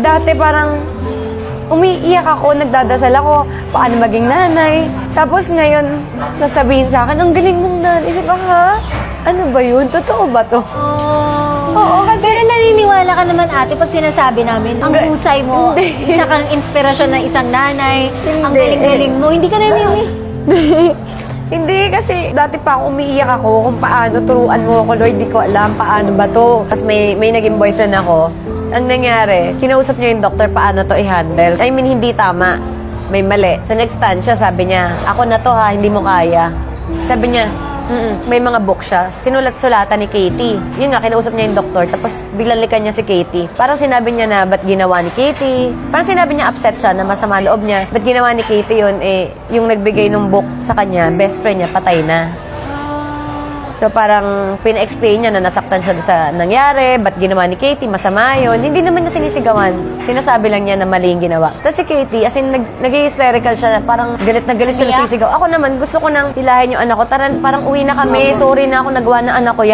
Dati parang umiiyak ako, nagdadasal ako, paano maging nanay. Tapos ngayon, nasabihin sa akin, ang galing mong nanay. Sabi ko, ha? Ano ba yun? Totoo ba to? Oo, kasi... Pero naniniwala ka naman ate pag sinasabi namin, ang husay mo, Hindi. isa kang inspirasyon ng isang nanay, ang Hindi. galing-galing mo. Hindi ka naniniwala. Hindi, kasi dati pa ako umiiyak ako kung paano, turuan mo ako, Lord, di ko alam paano ba to. Tapos may naging boyfriend ako. Ang nangyari, kinausap niya yung doktor paano to i-handle. I mean, hindi tama. May mali. Sa next stand siya, sabi niya, ako na to ha, hindi mo kaya. Sabi niya, may mga book siya. Sinulat-sulatan ni Katie. Yun nga, kinausap niya yung doktor. Tapos biglalikan niya si Katie. Parang sinabi niya na, ba't ginawa ni Katie? Parang sinabi niya, upset siya na masama loob niya. Ba't ginawa ni Katie yun? Eh, yung nagbigay ng book sa kanya, best friend niya, patay na. So parang pina-explain niya na nasaktan siya sa nangyari, ba't ginawa ni Katie, masama yun. Hindi naman niya sinisigawan. Sinasabi lang niya na mali yung ginawa. Tapos si Katie, as in, nag-hysterical siya, parang galit na galit siya Umiyak? nagsisigaw. Ako naman, gusto ko nang hilahin yung anak ko. Parang uwi na kami, sorry na ako nagawa ng anak ko yan.